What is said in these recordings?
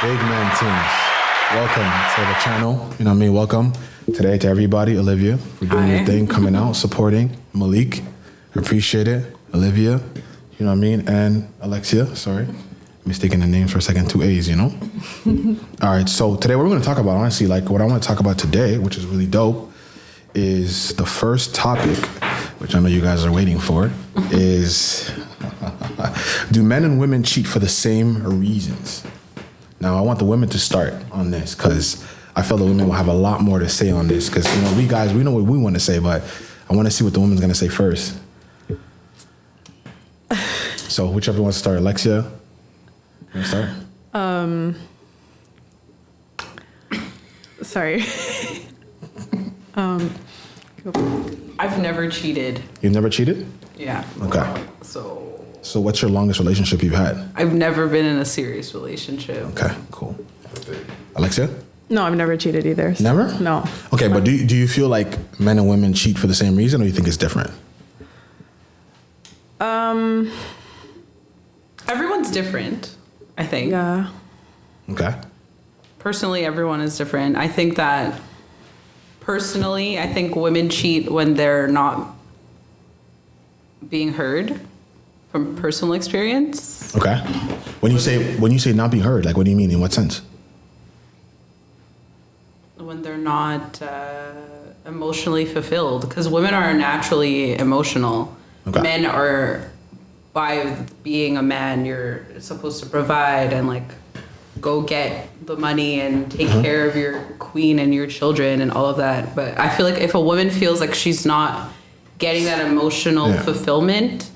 Big man things. Welcome to the channel. You know what I mean? Welcome today to everybody. Olivia, for doing your thing, coming out, supporting. Malik, appreciate it. Olivia, you know what I mean? And Alexia, sorry. Mistaking the names for a second, 2 A's, you know? All right, so today what we're going to talk about, honestly, like what I want to talk about today, which is really dope, is the first topic, which I know you guys are waiting for, is do men and women cheat for the same reasons? Now, I want the women to start on this because I feel the women will have a lot more to say on this because, you know, we guys, we know what we want to say, but I want to see what the woman's going to say first. So whichever wants to start. Alexia, you want to start? Sorry. I've never cheated. You've never cheated? Yeah. Okay. So what's your longest relationship you've had? I've never been in a serious relationship. Okay, cool. Alexia? No, I've never cheated either. Never? No. Okay, but do you feel like men and women cheat for the same reason, or you think it's different? Everyone's different, I think. Yeah. Okay. Personally, everyone is different. I think that personally, I think women cheat when they're not being heard from personal experience. Okay. When you say not being heard, like what do you mean? In what sense? When they're not emotionally fulfilled, because women are naturally emotional. Okay. Men are, by being a man, you're supposed to provide and like go get the money and take care of your queen and your children and all of that. But I feel like if a woman feels like she's not getting that emotional fulfillment,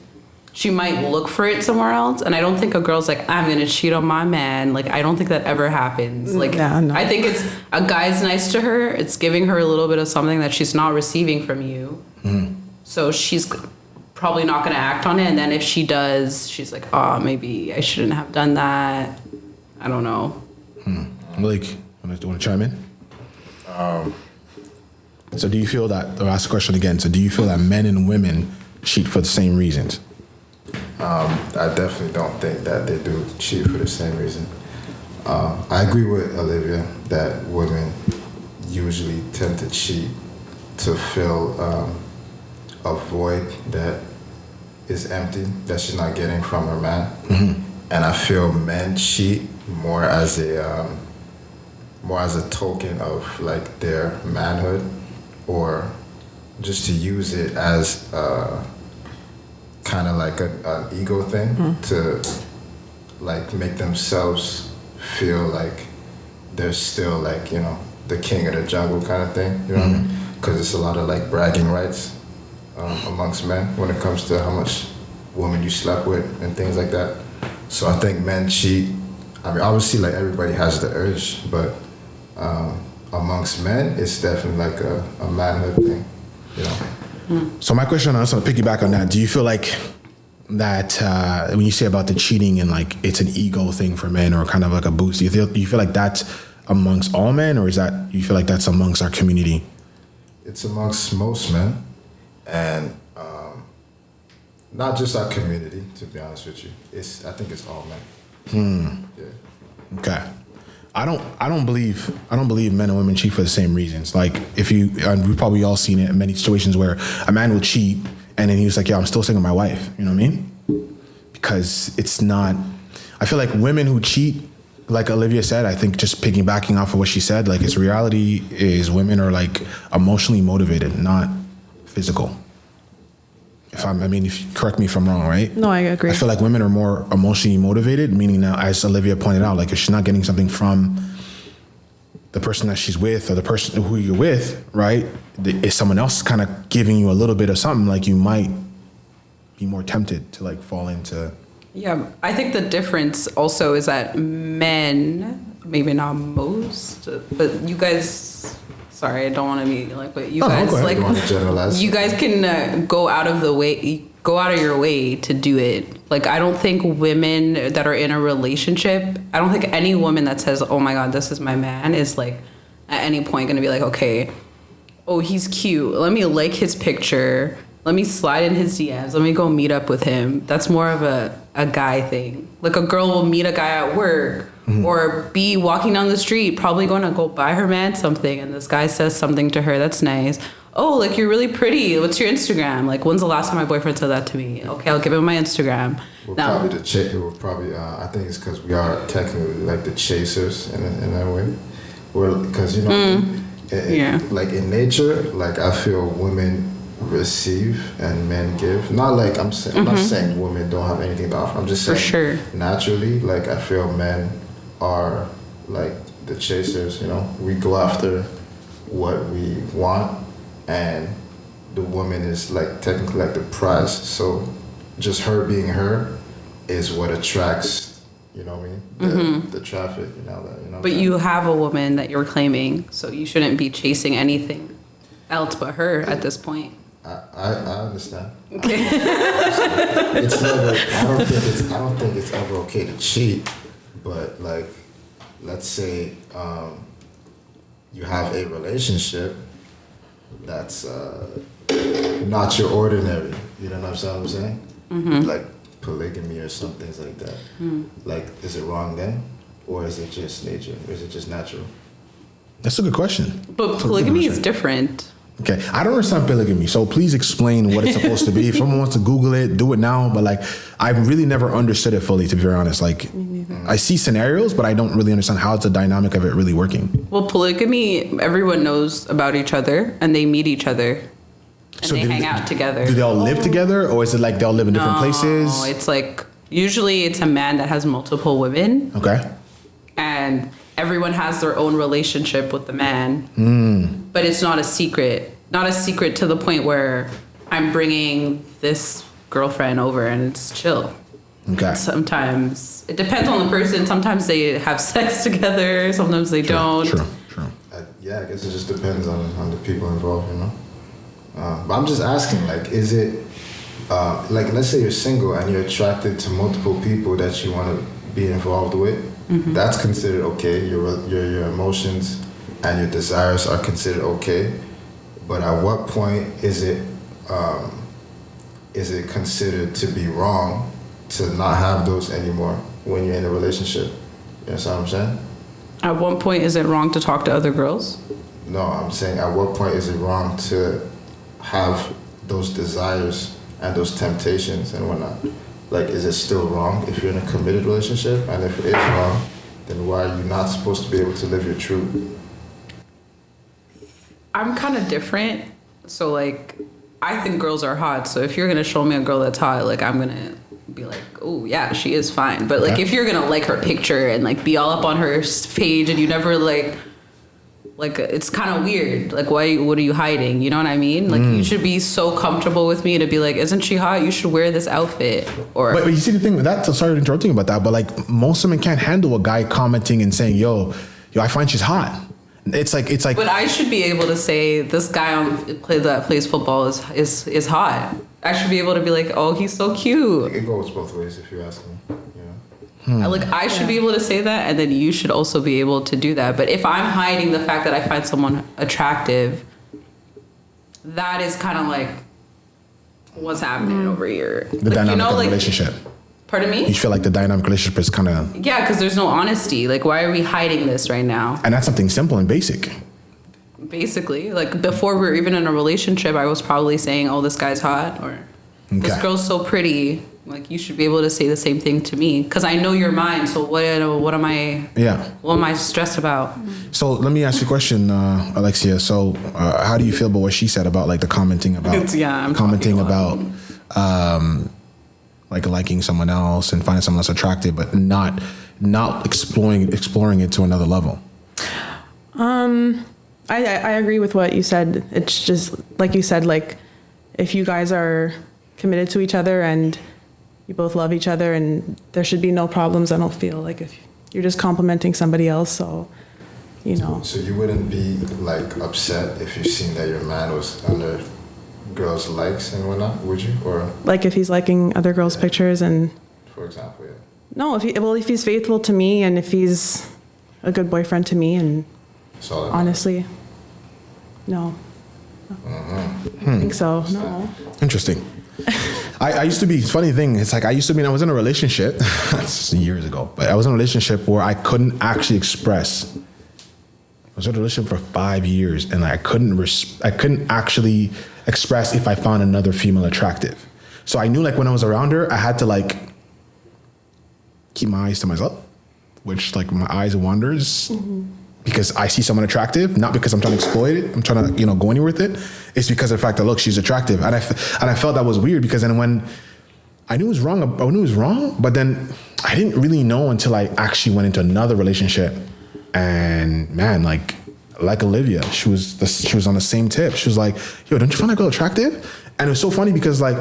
she might look for it somewhere else. And I don't think a girl's like, I'm gonna cheat on my man. Like, I don't think that ever happens. Like, no. I think it's a guy's nice to her. It's giving her a little bit of something that she's not receiving from you. So she's probably not gonna act on it. And then if she does, she's like, oh, maybe I shouldn't have done that. I don't know. Malik, want to chime in? So do you feel that, or ask the question again, so do you feel that men and women cheat for the same reasons? I definitely don't think that they do cheat for the same reason. I agree with Olivia that women usually tend to cheat to fill a void that is empty, that she's not getting from her man. And I feel men cheat more as a token of like their manhood, or just to use it as kind of like an ego thing to like make themselves feel like they're still like, you know, the king of the jungle kind of thing, you know what I mean? Because it's a lot of like bragging rights amongst men when it comes to how much women you slept with and things like that. So I think men cheat. I mean, obviously like everybody has the urge, but amongst men, it's definitely like a manhood thing, you know? So my question, I also want to piggyback on that. Do you feel like that when you say about the cheating and like it's an ego thing for men or kind of like a boost, do you feel like that's amongst all men, or is that you feel like that's amongst our community? It's amongst most men, and not just our community, to be honest with you. I think it's all men. Yeah. Okay. I don't believe men and women cheat for the same reasons. Like we've probably all seen it in many situations where a man will cheat and then he's like, yeah, I'm still staying with my wife. You know what I mean? Because it's not, I feel like women who cheat, like Olivia said, I think just piggybacking off of what she said, like its reality is women are like emotionally motivated, not physical. If correct me if I'm wrong, right? No, I agree. I feel like women are more emotionally motivated, meaning now, as Olivia pointed out, like if she's not getting something from the person that she's with or the person who you're with, right? If someone else kind of giving you a little bit of something, like you might be more tempted to like fall into. Yeah, I think the difference also is that men, maybe not most, but you guys, sorry, I don't want to be like, but you guys like, you guys can go out of your way to do it. Like, I don't think women that are in a relationship, I don't think any woman that says, oh my God, this is my man, is like at any point going to be like, okay, oh, he's cute, let me like his picture, let me slide in his DMs, let me go meet up with him. That's more of a guy thing. Like a girl will meet a guy at work Or B, walking down the street, probably going to go buy her man something, and this guy says something to her that's nice. Oh, like, you're really pretty. What's your Instagram? Like, when's the last time my boyfriend said that to me? Okay, I'll give him my Instagram. I think it's because we are technically like the chasers in that way. Because, like in nature, like I feel women receive and men give. Not like I'm not saying women don't have anything to offer. I'm just saying for sure. Naturally, like I feel men are like the chasers. We go after what we want, and the woman is like technically like the prize. So just her being her is what attracts. You know what I mean? The traffic. But you have a woman that you're claiming, so you shouldn't be chasing anything else but her at this point. I understand. Okay. It's never. I don't think it's ever okay to cheat. But like, let's say you have a relationship that's not your ordinary. You know what I'm saying? Like polygamy or some things like that. Like, is it wrong then, or is it just nature? Or is it just natural? That's a good question. But polygamy is different. Okay, I don't understand polygamy, so please explain what it's supposed to be. If someone wants to Google it, do it now. But like, I've really never understood it fully, to be very honest. Like, I see scenarios, but I don't really understand how it's the dynamic of it really working. Well, polygamy, everyone knows about each other, and they meet each other, and so they hang out together. Do they all live together, or is it like they all live in different places? No, it's like, usually it's a man that has multiple women. Okay. And everyone has their own relationship with the man. But it's not a secret. Not a secret to the point where I'm bringing this girlfriend over and it's chill. Okay. Sometimes it depends on the person. Sometimes they have sex together. Sometimes they don't. True. Yeah, I guess it just depends on the people involved, But I'm just asking, like, is it, like, let's say you're single and you're attracted to multiple people that you want to be involved with. That's considered okay. Your emotions and your desires are considered okay. But at what point is it considered to be wrong to not have those anymore when you're in a relationship? You understand what I'm saying? At what point is it wrong to talk to other girls? No, I'm saying at what point is it wrong to have those desires and those temptations and whatnot? Like, is it still wrong if you're in a committed relationship? And if it is wrong, then why are you not supposed to be able to live your truth? I'm kind of different. So, like, I think girls are hot. So if you're going to show me a girl that's hot, like, I'm going to be like, oh, yeah, she is fine. But, like, if you're going to like her picture and, like, be all up on her page and you never, like, it's kind of weird. Like, what are you hiding? You know what I mean? Like, you should be so comfortable with me to be like, isn't she hot? You should wear this outfit. Or but you see the thing with that, so sorry to interrupt you about that, but like most women can't handle a guy commenting and saying, yo, I find she's hot. It's like. But I should be able to say this guy that plays football is hot. I should be able to be like, oh, he's so cute. It goes both ways if you ask me. I should be able to say that, and then you should also be able to do that. But if I'm hiding the fact that I find someone attractive, that is kind of like what's happening over here. The dynamic of the relationship. Pardon me? You feel like the dynamic relationship is kind of... Yeah, because there's no honesty. Like, why are we hiding this right now? And that's something simple and basic. Basically. Like, before we were even in a relationship, I was probably saying, oh, this guy's hot, or this girl's so pretty. Like, you should be able to say the same thing to me, because I know you're mine. So what am I? Yeah. What am I stressed about? So let me ask you a question, Alexia. So how do you feel about what she said about like the commenting about like liking someone else and finding someone else attractive, but not exploring it to another level? I agree with what you said. It's just like you said, like if you guys are committed to each other and you both love each other, and there should be no problems. I don't feel like if you're just complimenting somebody else, so So you wouldn't be like upset if you seen that your man was under girls' likes and whatnot, would you? Or like if he's liking other girls' pictures and. For example, yeah. No, if he's faithful to me and if he's a good boyfriend to me, and honestly, no. I think so. No. Interesting. I used to be, funny thing, it's like I was in a relationship, this is years ago, but I was in a relationship where I couldn't actually express. I was in a relationship for 5 years and I couldn't actually express if I found another female attractive. So I knew like when I was around her, I had to like keep my eyes to myself, which like my eyes wanders because I see someone attractive, not because I'm trying to exploit it. I'm trying to, go anywhere with it. It's because of the fact that, look, she's attractive. And I felt that was weird because then when I knew it was wrong, but then I didn't really know until I actually went into another relationship. And man, like Olivia, she was on the same tip. She was like, yo, don't you find that girl attractive? And it was so funny because like,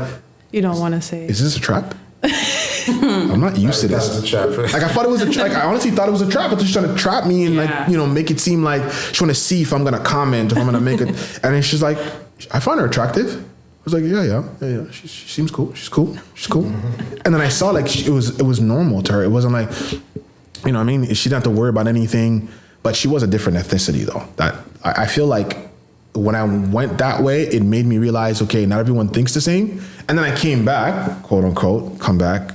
you don't want to say, is this a trap? I'm not used to this. That's a trap. Like I thought it was a trap. I honestly thought it was a trap, but she's trying to trap me and make it seem like she's trying to see if I'm gonna comment, if I'm gonna make it. And then she's like, I find her attractive. I was like, yeah. She seems cool. She's cool. And then I saw like it was normal to her. It wasn't like, she didn't have to worry about anything. But she was a different ethnicity though. That I feel like when I went that way, it made me realize, okay, not everyone thinks the same. And then I came back, quote unquote, come back,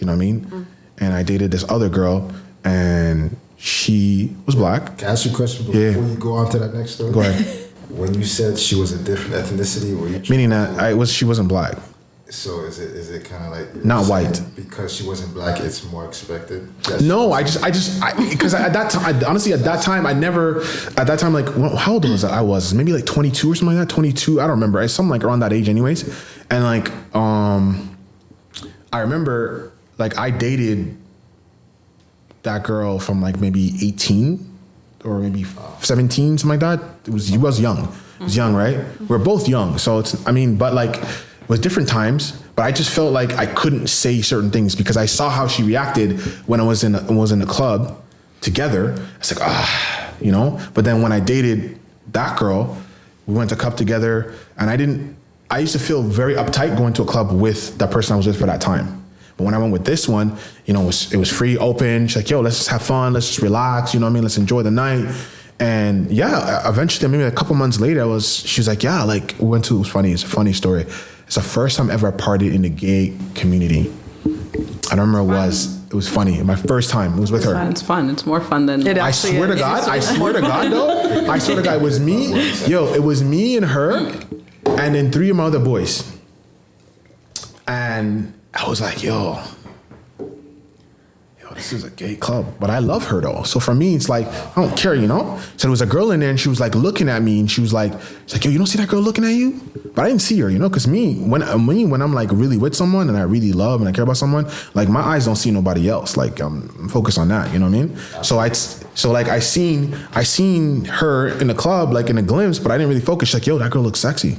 And I dated this other girl and she was black. Can I ask you a question before you go on to that next story? Go ahead. When you said she was a different ethnicity, were you meaning that she wasn't black. So is it kind of like not white because she wasn't black? It's more expected. No, because at that time, honestly, at that time, like how old was I? I was maybe like 22 or something like that. 22, I don't remember. It's something like around that age, anyways. And like, I remember like I dated that girl from like maybe 18 or maybe 17, something like that. He was young. He was young, right? We're both young, so but like. It was different times, but I just felt like I couldn't say certain things because I saw how she reacted when I was in the club together. It's like, But then when I dated that girl, we went to club together, and I used to feel very uptight going to a club with that person I was with for that time. But when I went with this one, it was free, open. She's like, yo, let's just have fun. Let's just relax. Let's enjoy the night. And eventually, maybe a couple months later, she was like, yeah, like we went to, it was funny. It's a funny story. It's the first time ever I partied in the gay community. I don't remember it was funny. My first time, it was with her. It's fun. It's more fun than it I swear to God, though. I swear to God, it was me. It was me and her, and then 3 of my other boys. And I was like, yo, this is a gay club, but I love her though. So for me, it's like, I don't care, So there was a girl in there and she was like looking at me and she's like, yo, you don't see that girl looking at you? But I didn't see her, because when I'm like really with someone and I really love and I care about someone, like my eyes don't see nobody else. Like I'm focused on that, you know what I mean? So I seen her in the club, like in a glimpse, but I didn't really focus. She's like, yo, that girl looks sexy.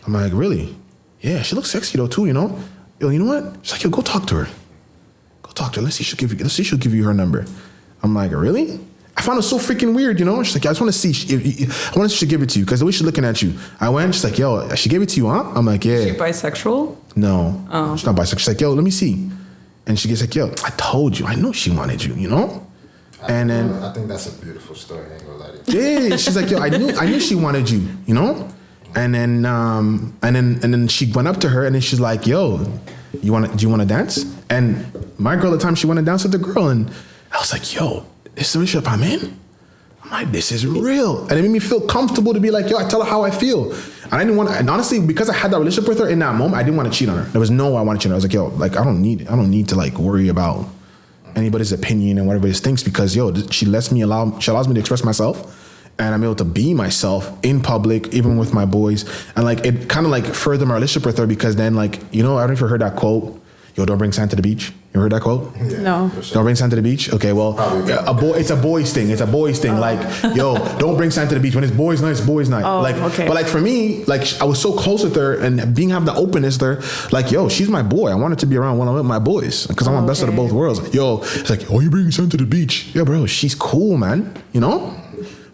I'm like, really? Yeah, she looks sexy though too, Yo, you know what? She's like, yo, go talk to her. Talk to her. Let's see she'll give you her number. I'm like, really? I found it so freaking weird, She's like, I just want to see. I want to see she give it to you because the way she's looking at you. I went. She's like, yo, she gave it to you, huh? I'm like, yeah. Is she bisexual? No, she's not bisexual. She's like, yo, let me see. And she gets like, yo, I told you. I know she wanted you, And then I think that's a beautiful story. I ain't gonna lie to you. Yeah, she's like, yo, I knew she wanted you, And then she went up to her and then she's like, yo, do you want to dance? And my girl at the time, she wanted to dance with the girl, and I was like, yo, this is the relationship I'm in? I'm like, this is real. And it made me feel comfortable to be like, yo, I tell her how I feel. And I didn't want to, and honestly, because I had that relationship with her in that moment, I didn't want to cheat on her. There was no way I wanted to cheat on her. I was like, yo, like, I don't need to like worry about anybody's opinion and what everybody thinks because, yo, she allows me to express myself. And I'm able to be myself in public, even with my boys. And like, it kind of like furthered my relationship with her because then like, I don't know if you heard that quote, yo, don't bring sand to the beach. You heard that quote? Yeah, no. Sure. Don't bring sand to the beach? Okay, well, it's a boys thing. It's a boys thing. Like, yo, don't bring sand to the beach. When it's boys night, it's boys night. Oh, like, okay. But like for me, like I was so close with her and having the openness there, like, yo, she's my boy. I wanted to be around when I'm with my boys because I'm the best of both worlds. Yo, it's like, oh, you bring sand to the beach. Yeah, bro, she's cool, man.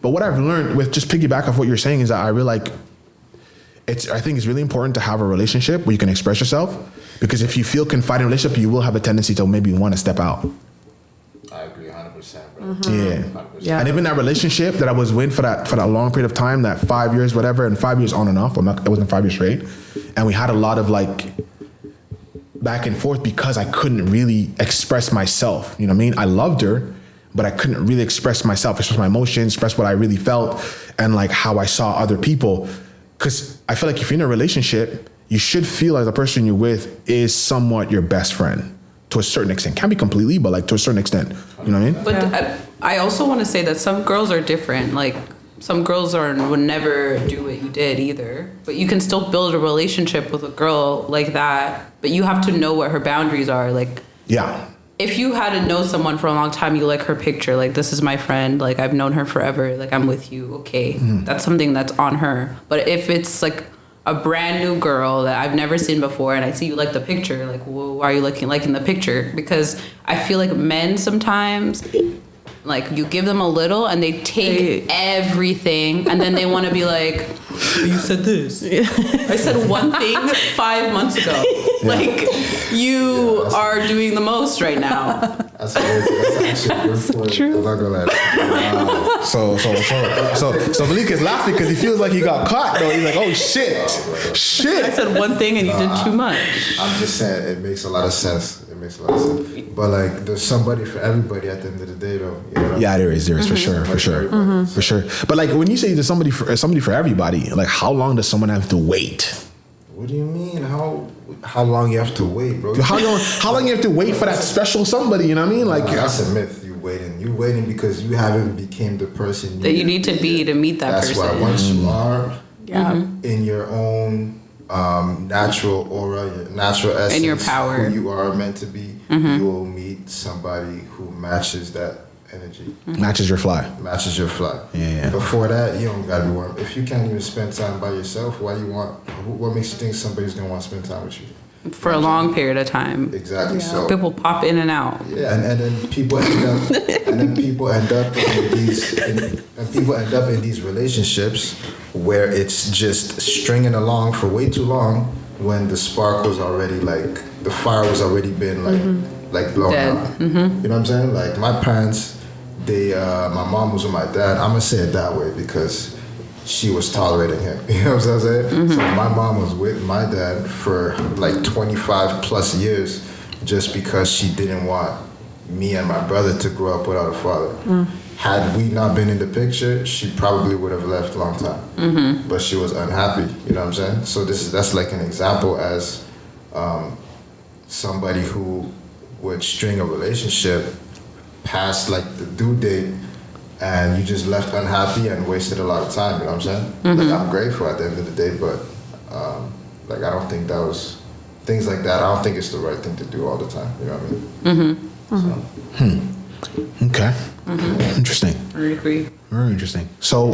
But what I've learned with just piggyback off what you're saying is that I think it's really important to have a relationship where you can express yourself because if you feel confined in a relationship, you will have a tendency to maybe want to step out. I agree 100%, bro. Yeah. And even that relationship that I was with for that long period of time, that 5 years, whatever, and 5 years on and off. It wasn't 5 years straight, and we had a lot of like back and forth because I couldn't really express myself. You know what I mean? I loved her, but I couldn't really express myself, express my emotions, express what I really felt, and like how I saw other people. Because I feel like if you're in a relationship, you should feel like the person you're with is somewhat your best friend to a certain extent. Can't be completely, but like to a certain extent. You know what I mean? But I also want to say that some girls are different. Like some girls would never do what you did either. But you can still build a relationship with a girl like that. But you have to know what her boundaries are. Like, yeah. If you had to know someone for a long time, you like her picture, like this is my friend, like I've known her forever, like I'm with you, okay. That's something that's on her. But if it's like a brand new girl that I've never seen before and I see you like the picture, like, well, why are you liking the picture? Because I feel like men sometimes, like you give them a little and they take everything and then they want to be like, you said this. I said one thing 5 months ago. Like you are doing the most right now. That's actually a good point. True. I'm not gonna lie. So Malik is laughing because he feels like he got caught though. He's like, oh shit. I said one thing and you did too much. I'm just saying it makes a lot of sense. But like there's somebody for everybody at the end of the day though. You know? Yeah, there is for sure. But like when you say there's somebody for everybody, like how long does someone have to wait? What do you mean? How long you have to wait, bro? How long you have to wait for that special somebody? You know what I mean? Like that's a myth. You waiting because you haven't became the person that you need to be to meet that person. That's why once you are in your own natural aura, your natural essence, and your power, who you are meant to be, you will meet somebody who matches that energy. Matches your fly. Yeah. Before that, you don't gotta be worried. If you can't even spend time by yourself, what makes you think somebody's gonna want to spend time with you? For a long period of time. Exactly. Yeah. So people pop in and out. Yeah, and then people end up in these relationships where it's just stringing along for way too long when the spark was already like the fire was already been like blown out. You know what I'm saying? Like my parents, my mom was with my dad. I'm gonna say it that way because she was tolerating him. You know what I'm saying? So my mom was with my dad for like 25 plus years just because she didn't want me and my brother to grow up without a father. Had we not been in the picture, she probably would have left a long time. But she was unhappy. You know what I'm saying? So that's like an example as somebody who would string a relationship past like the due date and you just left unhappy and wasted a lot of time, you know what I'm saying? Like I'm grateful at the end of the day, but like I don't think that was things like that. I don't think it's the right thing to do all the time, you know what I mean? Okay. Interesting. I agree. Very interesting. So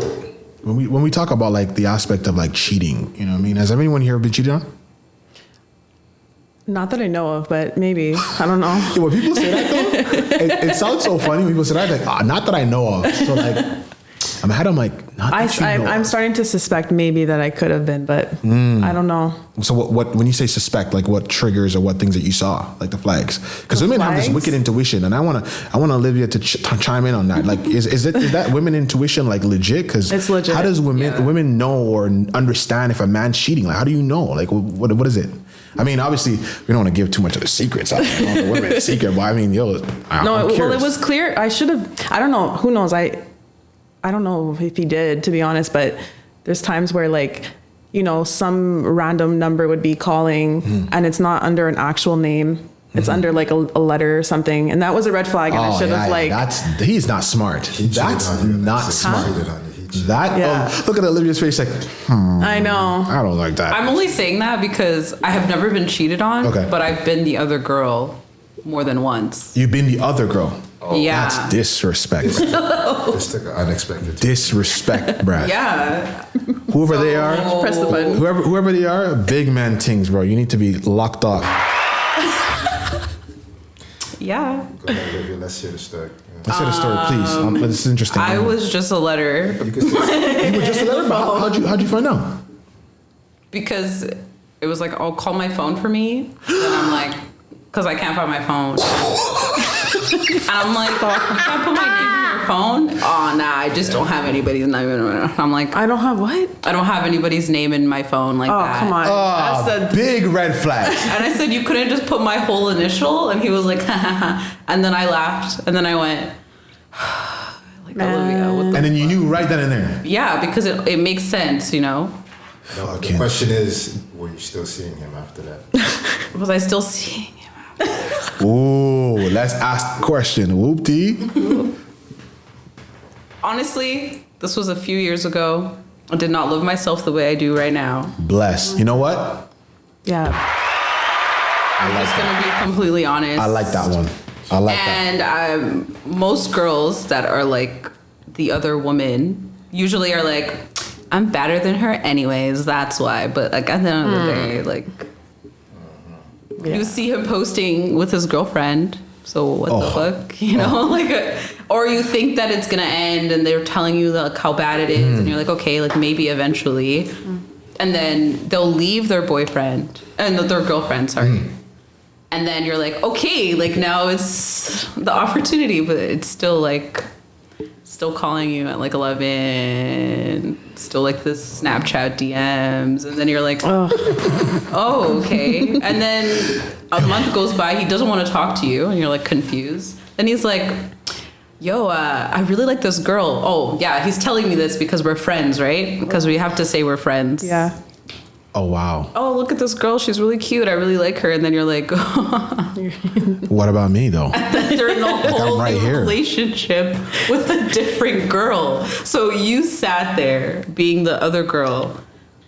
when we talk about like the aspect of like cheating, you know what I mean? Has anyone here been cheated on? Not that I know of, but maybe. I don't know. Yeah, when people say that though, it sounds so funny when people say that, like, not that I know of. So like, I'm like, not that I'm starting to suspect maybe that I could have been, but I don't know. So what when you say suspect, like what triggers or what things that you saw, like the flags? Because women have this wicked intuition, and I want Olivia to chime in on that. Like, is that women intuition like legit? Because it's legit. How does women know or understand if a man's cheating? Like, how do you know? Like, what is it? I mean, obviously, we don't want to give too much of the secrets out. The women's secret, but I mean, well, it was clear. I should have. I don't know. Who knows? I don't know if he did, to be honest. But there's times where, like, you know, some random number would be calling, and it's not under an actual name. It's under like a letter or something, and that was a red flag. And I should have he's not smart. That's not smart. Look at Olivia's face, like, I know. I don't like that. I'm only saying that because I have never been cheated on, but I've been the other girl more than once. You've been the other girl? Oh, yeah. That's disrespect. This took an unexpected disrespect, Brad. Yeah. Whoever they are, press the button. Whoever they are, big man things, bro. You need to be locked off. Yeah. Go ahead, Olivia. Let's hear the story. Let's hear the story, please. This is interesting. I was just a letter. You were just a letter? How'd you find out? Because it was like, oh, call my phone for me. And I'm like, because I can't find my phone. And I'm like, you can't put my name in your phone? Oh, nah, I just don't have anybody's name in it. I'm like, I don't have what? I don't have anybody's name in my phone like that. Oh, come on. Oh, That's big red flag. And I said, you couldn't just put my whole initial? And he was like, and then I laughed. And then I went, like, Olivia, what the And then you knew right then and there. Yeah, because it makes sense, you know? No, the question is, were you still seeing him after that? Was I still seeing him? Ooh, let's ask the question. Whoop-dee. Honestly, this was a few years ago. I did not love myself the way I do right now. Bless. You know what? Yeah. I'm just going to be completely honest. I like that one. I like that. And most girls that are like the other woman usually are like, I'm better than her anyways, that's why. But like at the end of the day, like you see him posting with his girlfriend. So what the fuck, you know? Like, or you think that it's gonna end, and they're telling you like how bad it is, and you're like, okay, like maybe eventually, and then they'll leave their boyfriend and their girlfriend, sorry. And then you're like, okay, like now it's the opportunity, but it's still like, still calling you at like 11, still like this Snapchat DMs. And then you're like, oh, okay. And then a month goes by, he doesn't want to talk to you, and you're like confused. Then he's like, yo, I really like this girl. Oh, yeah, he's telling me this because we're friends, right? Because we have to say we're friends. Yeah. Oh, wow. Oh, look at this girl. She's really cute. I really like her. And then you're like, What about me, though? you're in a whole right new here. relationship with a different girl. So you sat there being the other girl,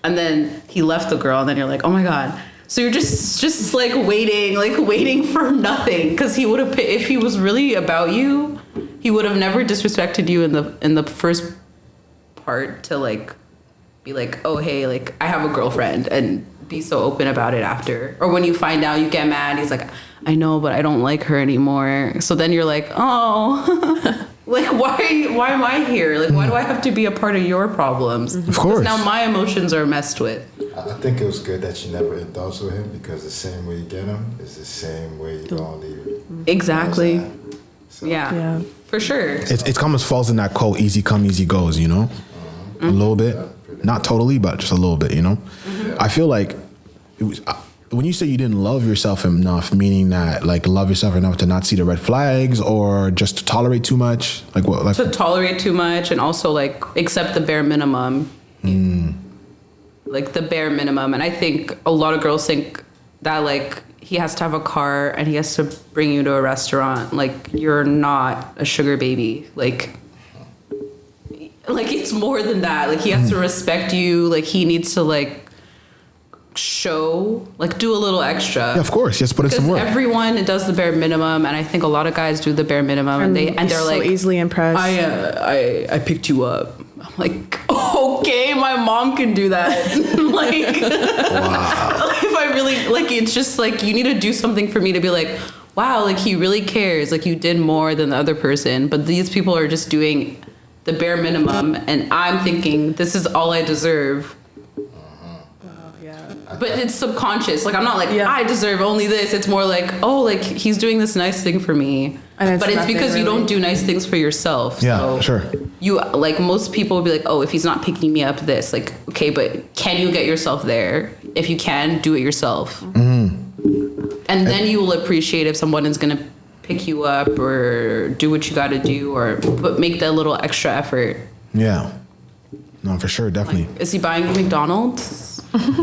and then he left the girl, and then you're like, oh my God. So you're just like waiting for nothing. Because he would have, if he was really about you, he would have never disrespected you in the first part to like, be like, oh, hey, like I have a girlfriend, and be so open about it after. Or when you find out, you get mad. He's like, I know, but I don't like her anymore. So then you're like, oh, like why am I here? Like, why do I have to be a part of your problems? Of course. Now my emotions are messed with. I think it was good that you never indulged with him, because the same way you get him is the same way you're gonna leave it. Exactly. So, Yeah, for sure. It comes falls in that quote, easy come, easy goes, you know? A little bit. Not totally, but just a little bit, you know? I feel like it was, when you say you didn't love yourself enough, meaning that like love yourself enough to not see the red flags, or just to tolerate too much? Like what? Like To tolerate too much, and also like accept the bare minimum. Like the bare minimum. And I think a lot of girls think that like he has to have a car and he has to bring you to a restaurant. Like you're not a sugar baby. Like it's more than that. Like he has to respect you. Like he needs to like show, like do a little extra. yeah, of course. Yes, put in some Because work. everyone does the bare minimum, and I think a lot of guys do the bare minimum, and they're so like easily impressed. I picked you up. I'm like, okay, my mom can do that. Like, wow. If I really like, it's just like you need to do something for me to be like, wow, like he really cares. Like you did more than the other person, but these people are just doing the bare minimum, and I'm thinking this is all I deserve. But it's subconscious. Like I'm not like I deserve only this. It's more like, oh, like he's doing this nice thing for me. And but it's because you don't do nice things for yourself. Yeah, so sure. You like most people will be like, oh, if he's not picking me up, this like okay, but can you get yourself there? If you can, do it yourself. And then you will appreciate if someone is gonna pick you up or do what you got to do, or make that little extra effort. Yeah. No, for sure, definitely. Like, is he buying you McDonald's?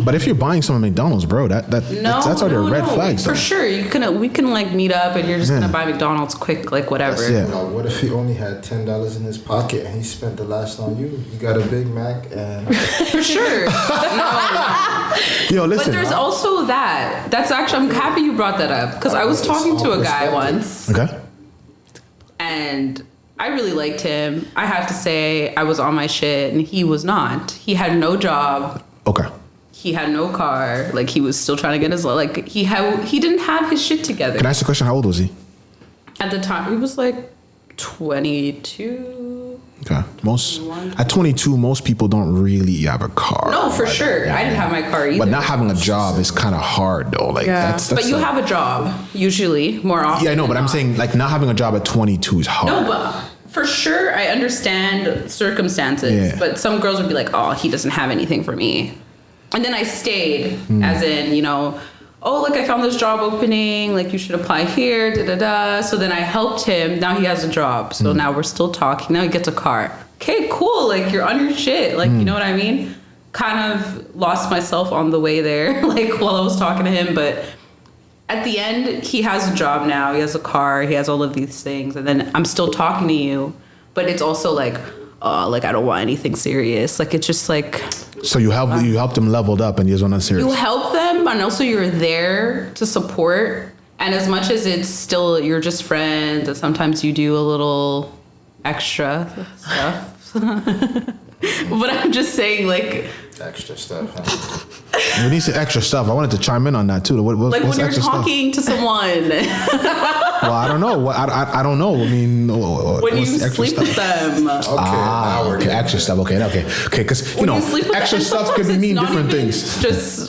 But if you're buying some McDonald's, bro, that's already a red flag. For sure, we can like meet up, and you're just gonna buy McDonald's quick, like whatever. Yeah. Now, what if he only had $10 in his pocket and he spent the last on you? You got a Big Mac and For sure. No. Yo, listen. But there's also that. That's actually, I'm happy you brought that up, because I was talking to a guy once, Okay. and I really liked him. I have to say, I was on my shit, and he was not. He had no job. Okay. He had no car. Like he was still trying to get his like he didn't have his shit together. Can I ask a question? How old was he? At the time, he was like 22. Okay. At 22, most people don't really have a car. No, for sure. I didn't have my car either. But not having a job is kind of hard though. Like that's but you have a job usually more often. Yeah, I know, but I'm saying like not having a job at 22 is hard. No, but for sure I understand circumstances. Yeah. But some girls would be like, oh, he doesn't have anything for me. And then I stayed, as in, you know, oh, look, I found this job opening. Like, you should apply here, da-da-da. So then I helped him. Now he has a job. So now we're still talking. Now he gets a car. Okay, cool. Like, you're on your shit. Like, you know what I mean? Kind of lost myself on the way there, like, while I was talking to him. But at the end, he has a job now. He has a car. He has all of these things. And then I'm still talking to you. But it's also like, oh, like, I don't want anything serious. Like, it's just like... So you helped them leveled up and you just want to serious. You help them, and also you're there to support. And as much as it's still you're just friends, and sometimes you do a little extra stuff. But I'm just saying, like extra stuff. Huh? When you say extra stuff, I wanted to chime in on that too. Like what's when you're talking to someone. Well, I don't know. I don't know. I mean, when you sleep with them. Okay, extra stuff. Okay. Because you know, extra stuff could mean different things. Just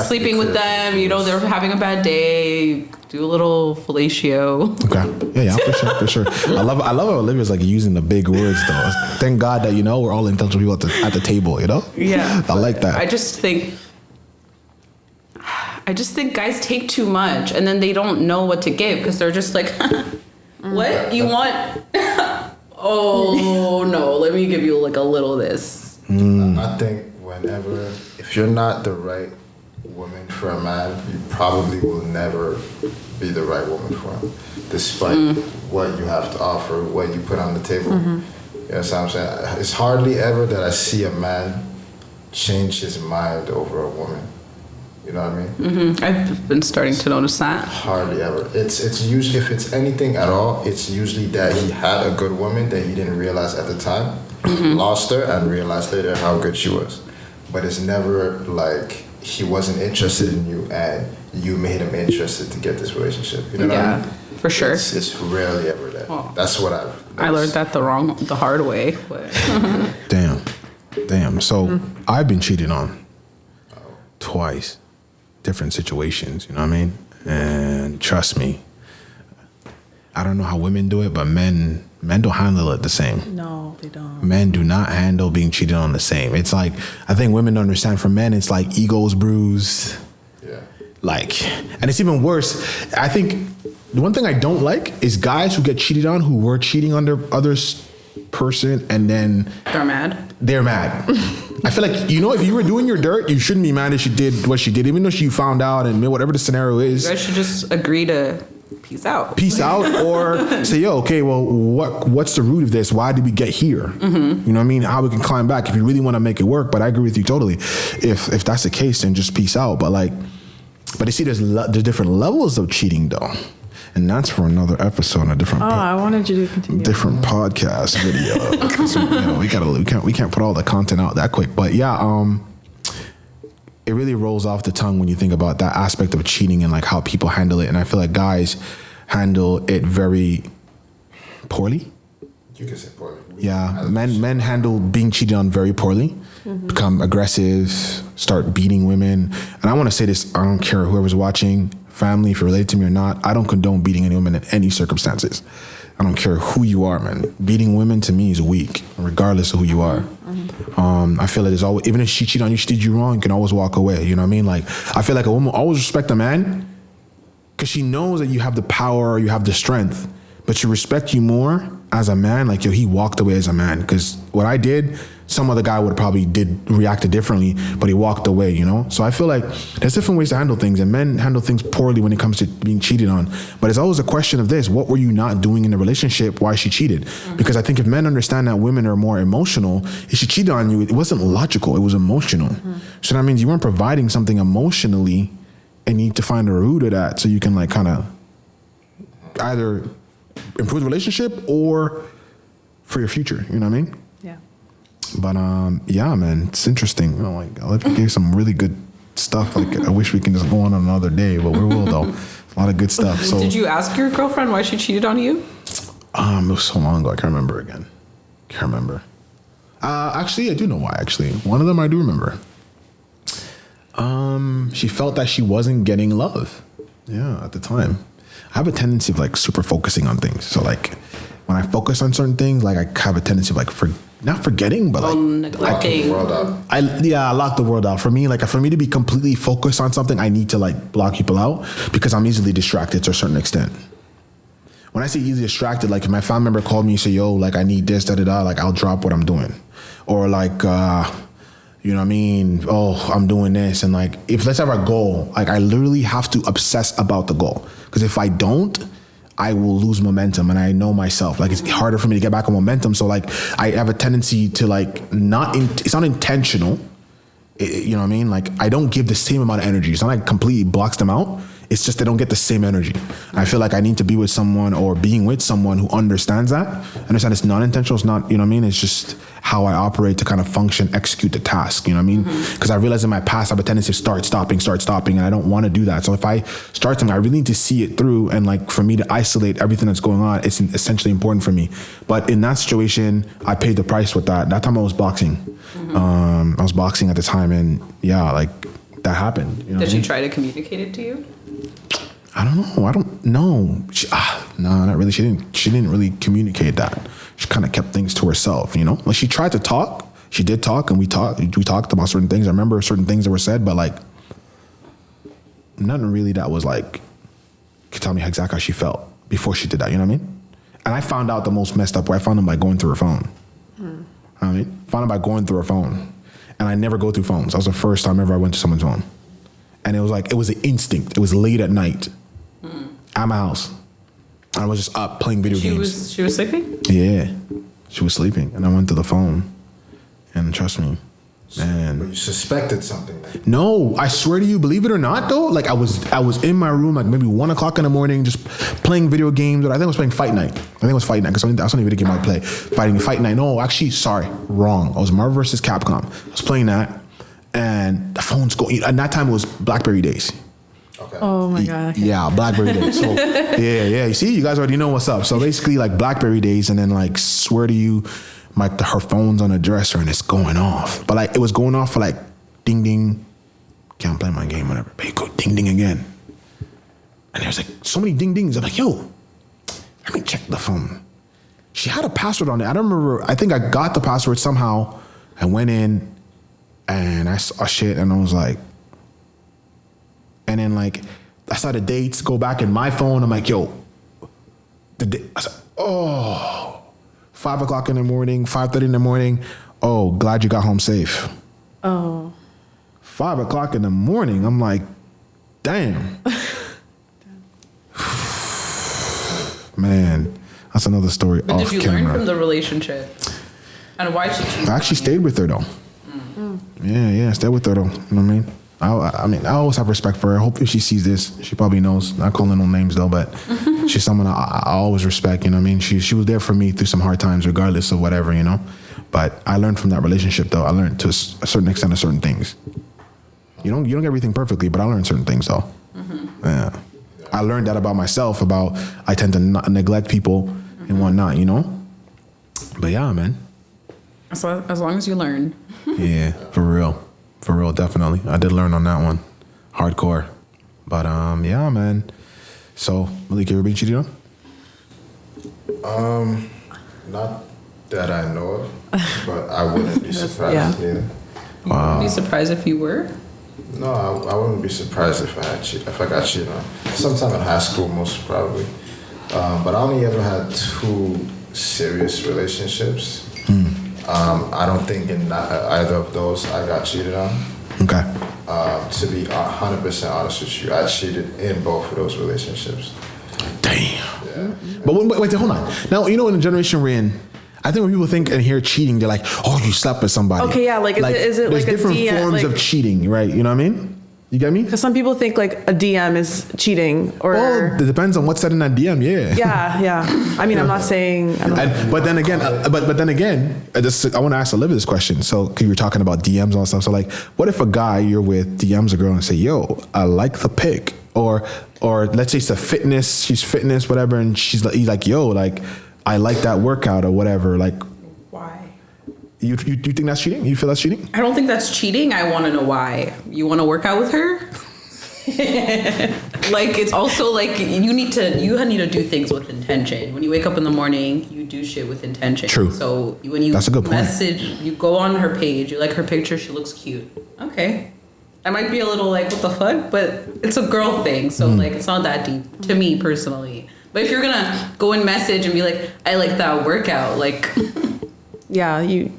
sleeping with them. You know, they're having a bad day. Do a little fellatio. Okay. Yeah, for sure. I love how Olivia's like using the big words though. Thank God that we're all intelligent people at the table. You know. Yeah. I like that. I just think guys take too much and then they don't know what to give because they're just like, what you want? Oh no, let me give you like a little of this. I think if you're not the right woman for a man, you probably will never be the right woman for him, despite what you have to offer, what you put on the table. You know what I'm saying? It's hardly ever that I see a man change his mind over a woman. You know what I mean? I've been starting to notice that. Hardly ever. It's usually, if it's anything at all, it's usually that he had a good woman that he didn't realize at the time, lost her, and realized later how good she was. But it's never like he wasn't interested in you and you made him interested to get this relationship. You know what I mean? For sure. It's rarely ever that. Well, that's what I learned that the hard way. But. Damn. So I've been cheated on twice, different situations. You know what I mean? And trust me, I don't know how women do it, but men don't handle it the same. No, they don't. Men do not handle being cheated on the same. It's like, I think women don't understand. For men, it's like egos bruised. Yeah. Like, and it's even worse. I think the one thing I don't like is guys who get cheated on who were cheating on their other's person and then they're mad. I feel like, if you were doing your dirt, you shouldn't be mad if she did what she did, even though she found out and whatever the scenario is. You guys should just agree to peace out, or say, yo, okay, well, what's the root of this? Why did we get here? You know what I mean? How we can climb back if you really want to make it work. But I agree with you totally. If that's the case, then just peace out. But you see, there's different levels of cheating though. And that's for another episode, a different. I wanted you to continue. Different podcast video. So, we can't put all the content out that quick. But yeah, it really rolls off the tongue when you think about that aspect of cheating and like how people handle it. And I feel like guys handle it very poorly. You can say poorly. Yeah, men handle being cheated on very poorly. Become aggressive, start beating women. And I want to say this, I don't care whoever's watching, family, if you're related to me or not, I don't condone beating any woman in any circumstances. I don't care who you are, man. Beating women to me is weak, regardless of who you are. I feel like there's always, even if she cheated on you, she did you wrong, you can always walk away. You know what I mean? Like, I feel like a woman will always respect a man because she knows that you have the power, you have the strength, but she respects you more as a man. Like, yo, he walked away as a man. Because what I did, some other guy would probably reacted differently, but he walked away, So I feel like there's different ways to handle things, and men handle things poorly when it comes to being cheated on. But it's always a question of this: what were you not doing in the relationship? Why she cheated? Because I think if men understand that women are more emotional, if she cheated on you, it wasn't logical; it was emotional. So that means you weren't providing something emotionally, and you need to find the root of that so you can like kind of either improve the relationship or for your future. You know what I mean? Yeah. But yeah, man, it's interesting. I gave some really good stuff. Like, I wish we can just go on another day, but we will though. A lot of good stuff. So, did you ask your girlfriend why she cheated on you? It was so long ago, I can't remember again. Can't remember. Actually, I do know why. Actually, one of them I do remember. She felt that she wasn't getting love. Yeah, at the time. I have a tendency of like super focusing on things. So like when I focus on certain things, like I have a tendency of like not forgetting, but like neglecting. I lock the world out. For me to be completely focused on something, I need to like block people out because I'm easily distracted to a certain extent. When I say easily distracted, like if my family member called me and say, yo, like I need this, like I'll drop what I'm doing. Or like, you know what I mean? Oh, I'm doing this. And like, if let's have a goal, like I literally have to obsess about the goal. Because if I don't, I will lose momentum, and I know myself. Like it's harder for me to get back on momentum. So like I have a tendency to like it's not intentional. You know what I mean? Like I don't give the same amount of energy. It's not like it completely blocks them out. It's just they don't get the same energy. I feel like I need to be with someone or being with someone who understands that. Understand it's not intentional. It's not, you know what I mean? It's just how I operate to kind of function, execute the task, you know what I mean? Because I realized in my past, I have a tendency to start, stopping, and I don't want to do that. So if I start something, I really need to see it through, and like for me to isolate everything that's going on, it's essentially important for me. But in that situation, I paid the price with that. That time I was boxing. I was boxing at the time, and yeah, like that happened. You know Did she try to communicate it to you? I don't know. No, not really. She didn't really communicate that. She kind of kept things to herself, you know? Like she tried to talk. She did talk, and we talked about certain things. I remember certain things that were said, but like nothing really that was like could tell me exactly how she felt before she did that, you know what I mean? And I found out the most messed up way. I found them by going through her phone. You know what I mean? Found them by going through her phone. And I never go through phones. That was the first time ever I went to someone's phone. And it was an instinct. It was late at night at my house. I was just up playing video games. She was sleeping? Yeah, she was sleeping. And I went to the phone. And trust me, man. But you suspected something. No, I swear to you, believe it or not, though, like I was in my room like maybe 1 o'clock in the morning just playing video games. I think I was playing Fight Night. Because that's the only video game I play. Fight Night. No, actually, sorry, wrong. I was Marvel vs. Capcom. I was playing that. And the phone's going. At that time, it was BlackBerry days. Okay. Oh my God. Okay. Yeah, BlackBerry days. So yeah. You see, you guys already know what's up. So basically, like BlackBerry days, and then like swear to you, her phone's on the dresser and it's going off. But like it was going off for like ding ding. Can't play my game, whatever. But you go ding ding again, and there's like so many ding dings. I'm like, yo, let me check the phone. She had a password on it. I don't remember. I think I got the password somehow. I went in. And I saw shit, and I was like, and then like, I saw the dates go back in my phone. I'm like, yo, I said, 5 o'clock in the morning, 5:30 in the morning. Oh, glad you got home safe. Oh. 5 o'clock in the morning. I'm like, damn. Man, that's another story But off did you camera. learn from the relationship? And why she choose? I actually stayed with her though. Yeah, stay with her though. You know what I mean? I always have respect for her. I hope if she sees this, she probably knows. Not calling no names though, but she's someone I always respect. You know what I mean? She was there for me through some hard times, regardless of whatever, you know. But I learned from that relationship though. I learned to a certain extent of certain things. You don't get everything perfectly, but I learned certain things though. Yeah, I learned that about myself. About I tend to not neglect people and whatnot, you know. But yeah, man. So as long as you learn. Yeah, for real, definitely. I did learn on that one, hardcore. But yeah, man. So Malik, you ever been cheated on? Not that I know of, but I wouldn't be surprised. Yeah. Wow. Be surprised if you were. No, I wouldn't be surprised if I got cheated on. Sometime in high school, most probably. But I only ever had 2 serious relationships. I don't think in either of those I got cheated on. Okay. To be 100% honest with you, I cheated in both of those relationships. Damn. Yeah. But wait, hold on. Now, you know, in the generation we're in, I think when people think and hear cheating, they're like, oh, you slept with somebody. Okay, yeah, like is it there's like a different DM, forms like, of cheating, right? You know what I mean? You get me? Because some people think like a DM is cheating, or Well, it depends on what's said in that DM. yeah. I mean, I'm not saying. But then again, I want to ask Olivia this question. So, because you were talking about DMs and all that stuff. So, like, what if a guy you're with DMs a girl and say, "Yo, I like the pic," or let's say it's a fitness, she's fitness, whatever, and he's like, "Yo, like, I like that workout or whatever." Like, Wow. You think that's cheating? You feel that's cheating? I don't think that's cheating. I want to know why. You want to work out with her? Like, it's also like you need to do things with intention. When you wake up in the morning, you do shit with intention. True. So when you That's a good message, you go on her page, you like her picture, she looks cute. Okay. I might be a little like, what the fuck? But it's a girl thing. So like, it's not that deep to me personally. But if you're going to go and message and be like, I like that workout, like... Yeah, you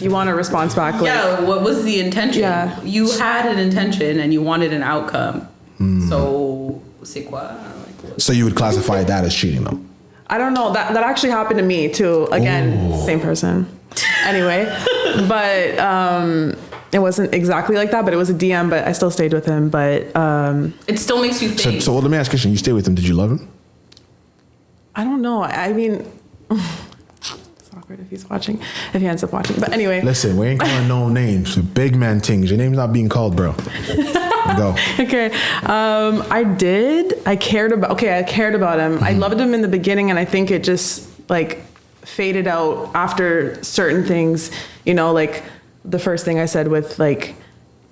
want a response back. Like, yeah, what was the intention? Yeah. You had an intention and you wanted an outcome. So, c'est quoi? So you would classify that as cheating, though? I don't know. That actually happened to me too. Again, same person. Anyway, but it wasn't exactly like that. But it was a DM. But I still stayed with him. But it still makes you think. So let me ask you a question. You stayed with him. Did you love him? I don't know. I mean, it's awkward if he's watching. If he ends up watching. But anyway. Listen, we ain't calling no names. Big man things. Your name's not being called, bro. Go. Okay. I did. I cared about him. I loved him in the beginning, and I think it just like faded out after certain things, you know, like the first thing I said with like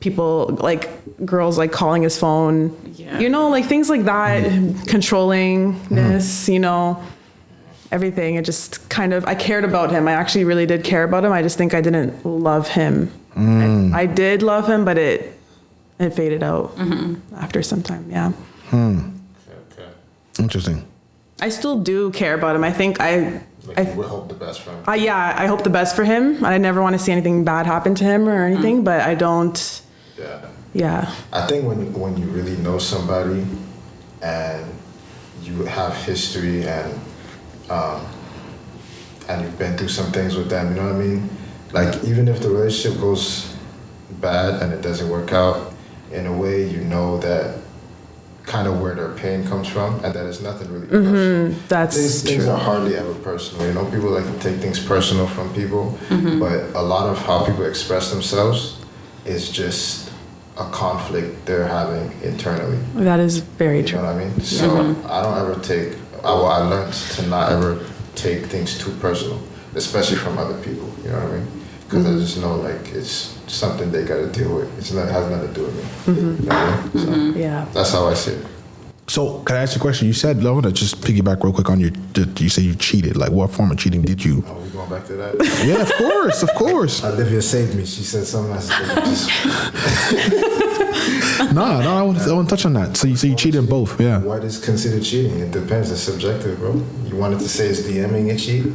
people, like girls like calling his phone, you know, like things like that, controllingness, you know, everything. It just kind of, I cared about him. I actually really did care about him. I just think I didn't love him. I did love him, but it faded out after some time. Yeah. Okay. Interesting. I still do care about him. I think you would hope the best for him. yeah, I hope the best for him. I never want to see anything bad happen to him or anything, but I don't. Yeah. I think when you really know somebody and you have history and you've been through some things with them, you know what I mean? Like, even if the relationship goes bad and it doesn't work out, in a way you know that kind of where their pain comes from and that it's nothing really personal. That's Things true. are hardly ever personal. You know, people like to take things personal from people, but a lot of how people express themselves is just a conflict they're having internally. That is very You true. know what I mean? So I don't ever take, I learned to not ever take things too personal, especially from other people, you know what I mean? Because I just know like it's something they got to deal with. It has nothing to do with me. You know what I mean? So Yeah. that's how I see it. So can I ask you a question? You said, I want to just piggyback real quick on you say you cheated. Like, what form of cheating did you? Are we going back to that? Yeah, of course, of course. Olivia saved me. She said something else. No, I want to touch on that. So you say you cheated in both, yeah. What is considered cheating? It depends. It's subjective, bro. You wanted to say it's DMing and cheat?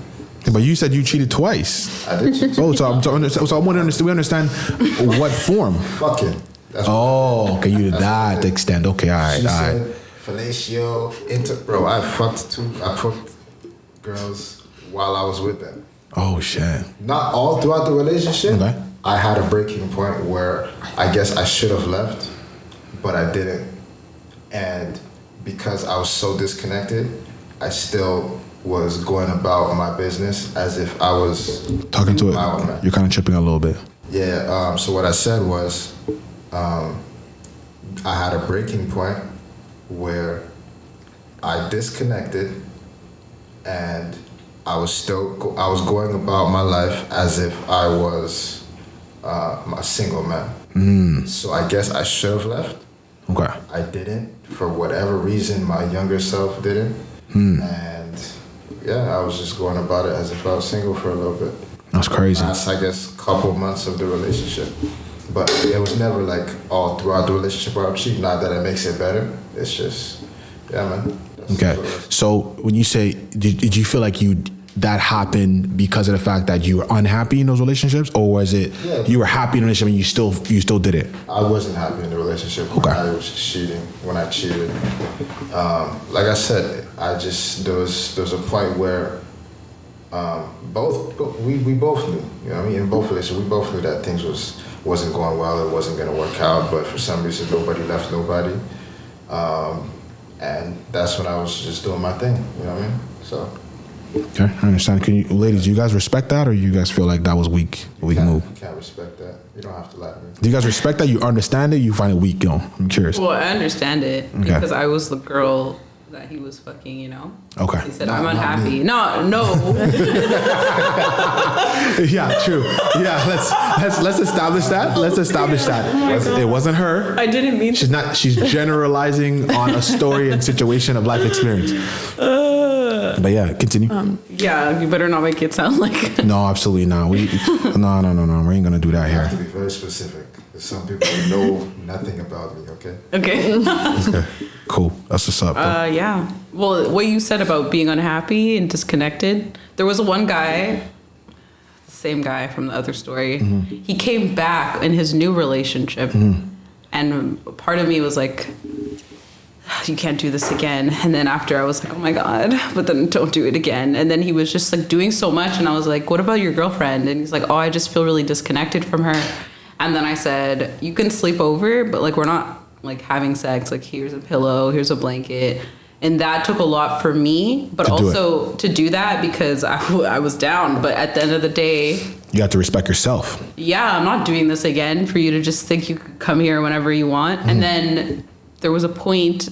But you said you cheated twice. I did cheat. Oh, so I want to understand. We understand what form. Fucking. That's Oh, okay, you did that extent. Okay, all right, She all right. said fellatio, bro, I fucked girls while I was with them. Oh shit. Not all throughout the relationship. Okay. I had a breaking point where I guess I should have left, but I didn't. And because I was so disconnected, I still was going about my business as if I was Talking to my own man. it, you're kind of chipping a little bit. Yeah, so what I said was, I had a breaking point where I disconnected and I was going about my life as if I was a single man. So I guess I should have left. Okay. I didn't, for whatever reason, my younger self didn't. And yeah, I was just going about it as if I was single for a little bit. That's crazy. Last, I guess, couple months of the relationship. But it was never like all throughout the relationship where I'm cheating. Not that it makes it better. It's just, yeah, man. That's Okay. what it is. So when you say, did you feel like that happened because of the fact that you were unhappy in those relationships, or was it you were happy in a relationship and you still did it? I wasn't happy in the relationship when I was cheating. When I cheated, like I said, there was a point where we both knew. You know what I mean? In both relationships, we both knew that things wasn't going well. It wasn't going to work out. But for some reason, nobody left nobody, and that's when I was just doing my thing. You know what I mean? So. Okay, I understand. Ladies, do you guys respect that, or you guys feel like that was weak move? You can't respect that. You don't have to lie to me. Do you guys respect that? You understand it? You find it weak? I'm curious. Well, I understand it because I was the girl that he was fucking, you know? Okay. He said, I'm unhappy. No. Yeah, true. Yeah, let's establish that. Let's establish that. It wasn't her. I didn't mean She's not. She's generalizing on a story and situation of life experience. But yeah, continue. Yeah, you better not make it sound like. No, absolutely not. No. We ain't gonna do that You have here. to be very specific. Some people know nothing about me, okay? Okay. Okay, cool. That's what's up. Though. Yeah. Well, what you said about being unhappy and disconnected, there was one guy, the same guy from the other story. He came back in his new relationship, and part of me was like, you can't do this again. And then after I was like, oh my God, but then don't do it again. And then he was just like doing so much. And I was like, what about your girlfriend? And he's like, oh, I just feel really disconnected from her. And then I said, you can sleep over, but like, we're not like having sex. Like, here's a pillow, here's a blanket. And that took a lot for me, but also to do that because I was down. But at the end of the day, You have to respect yourself. yeah, I'm not doing this again for you to just think you could come here whenever you want. And then there was a point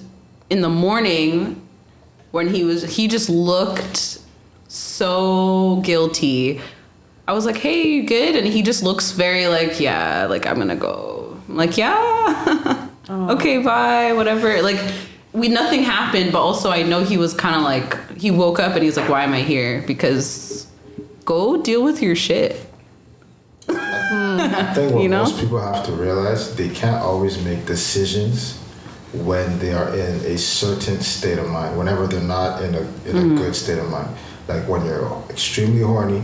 in the morning when he just looked so guilty. I was like, hey, you good? And he just looks very like, yeah, like I'm gonna go. I'm like, yeah. Okay, bye, whatever. Like nothing happened, but also I know he was kind of like, he woke up and he's like, why am I here? Because go deal with your shit. I think what You know? most people have to realize, they can't always make decisions when they are in a certain state of mind, whenever they're not in a good state of mind. Like when you're extremely horny,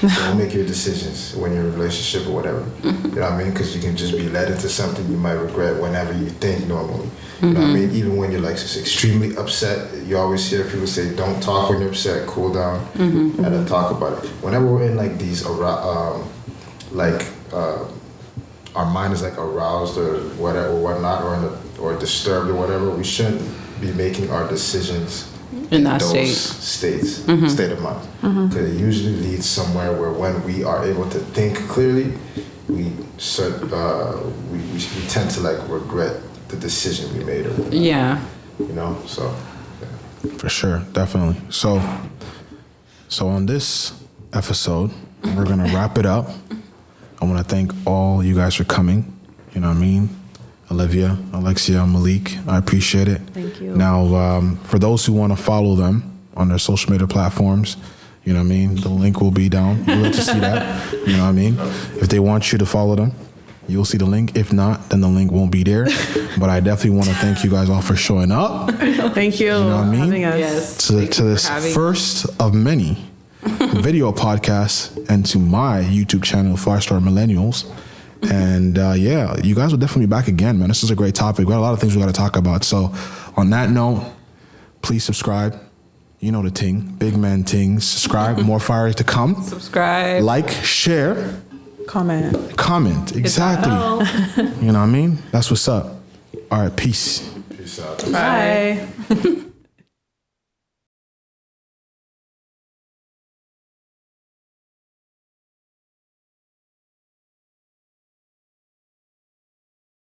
don't make your decisions when you're in a relationship or whatever. You know what I mean? Because you can just be led into something you might regret whenever you think normally. You know what I mean? Even when you're like just extremely upset, you always hear people say, don't talk when you're upset, cool down, and then talk about it. Whenever we're in like these, our mind is like aroused or whatever, whatnot, or disturbed or whatever, we shouldn't be making our decisions In that those state. state of mind. Because it usually leads somewhere where when we are able to think clearly, we tend to like regret the decision we made or whatnot, Yeah. you know, so yeah. For sure, definitely. So on this episode, we're gonna wrap it up. I want to thank all you guys for coming. You know what I mean? Olivia, Alexia, Malik, I appreciate it. Thank you. Now, for those who want to follow them on their social media platforms, you know what I mean? The link will be down. You'll get to see that. You know what I mean? If they want you to follow them, you'll see the link. If not, then the link won't be there. But I definitely want to thank you guys all for showing up Thank you. know what I mean? Having us. Yes. to this first of many video podcasts and to my YouTube channel, 5-Star Millennials. And yeah, you guys will definitely be back again, man. This is a great topic. We got a lot of things we got to talk about. So on that note, please subscribe. You know the ting, big man ting. Subscribe, more fires to come. Subscribe. Like, share, Comment. exactly. You know what I mean? That's what's up. All right, peace. Peace out. Bye.